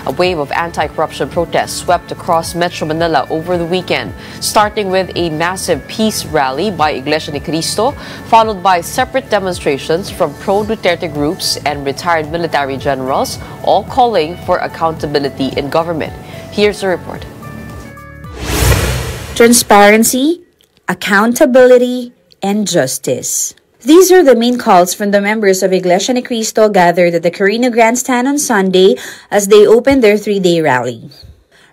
A wave of anti-corruption protests swept across Metro Manila over the weekend, starting with a massive peace rally by Iglesia Ni Cristo, followed by separate demonstrations from pro-Duterte groups and retired military generals, all calling for accountability in government. Here's the report. Transparency, accountability, and justice. These are the main calls from the members of Iglesia Ni Cristo gathered at the Carino Grandstand on Sunday as they opened their 3-day rally.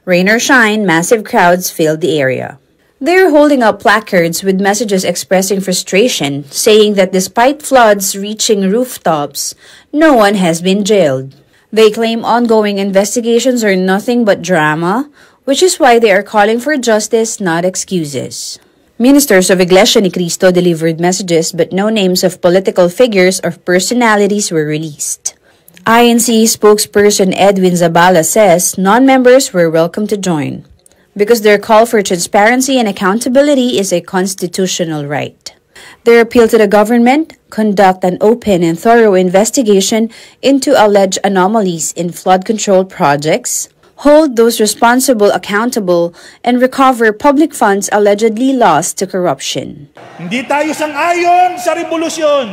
Rain or shine, massive crowds filled the area. They are holding up placards with messages expressing frustration, saying that despite floods reaching rooftops, no one has been jailed. They claim ongoing investigations are nothing but drama, which is why they are calling for justice, not excuses. Ministers of Iglesia Ni Cristo delivered messages but no names of political figures or personalities were released. INC spokesperson Edwin Zabala says non-members were welcome to join because their call for transparency and accountability is a constitutional right. Their appeal to the government: conduct an open and thorough investigation into alleged anomalies in flood control projects, hold those responsible accountable, and recover public funds allegedly lost to corruption. Hindi tayo sang-ayon sa revolusyon.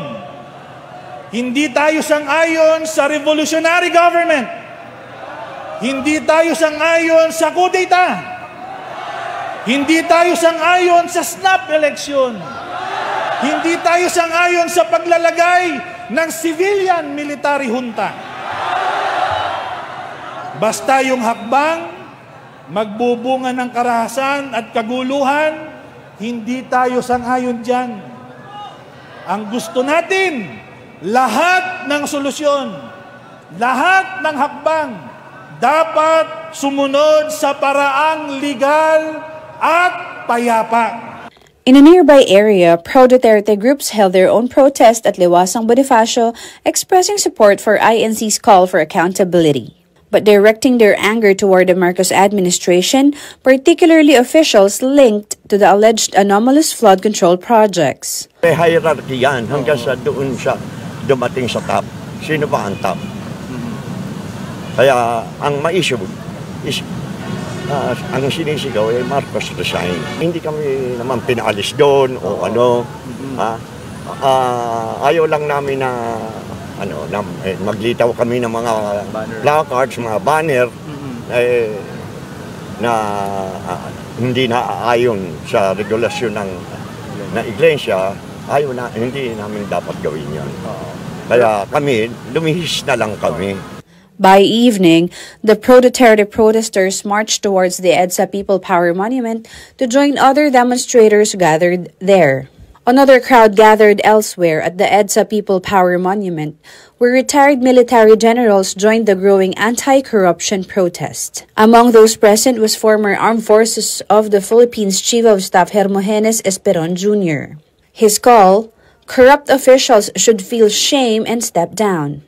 Hindi tayo sang-ayon sa revolutionary government. Hindi tayo sang-ayon sa kudeta. Hindi tayo sang-ayon sa snap election. Hindi tayo sang-ayon sa paglalagay ng civilian military junta. Basta yung hakbang, magbubunga ng karahasan at kaguluhan, hindi tayo sang-ayon dyan. Ang gusto natin, lahat ng solusyon, lahat ng hakbang, dapat sumunod sa paraang legal at payapa. In a nearby area, pro-Duterte groups held their own protest at Liwasang Bonifacio, expressing support for INC's call for accountability, but directing their anger toward the Marcos administration, particularly officials linked to the alleged anomalous flood control projects. May hierarchy yan hanggang sa doon siya dumating sa top. Sino ba ang top? Kaya ang ma-issue is ang sinisigaw ay Marcos resign. Hindi kami naman pinaalis doon o ano. Ayaw lang namin na maglitaw kami ng mga placards, mga banner na hindi naaayon sa regulasyon ng iglesia. Hindi namin dapat gawin yan. Kaya kami, lumihis na lang kami. By evening, the pro-Duterte protesters marched towards the EDSA People Power Monument to join other demonstrators gathered there. Another crowd gathered elsewhere at the EDSA People Power Monument, where retired military generals joined the growing anti-corruption protest. Among those present was former Armed Forces of the Philippines Chief of Staff Hermogenes Esperon Jr. His call: corrupt officials should feel shame and step down.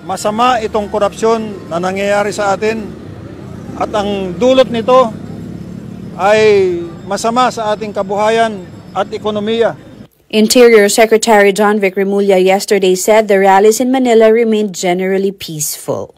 Masama itong korupsyon na nangyayari sa atin at ang dulot nito ay masama sa ating kabuhayan at ekonomiya. Interior Secretary John Vic Remulla yesterday said the rallies in Manila remained generally peaceful.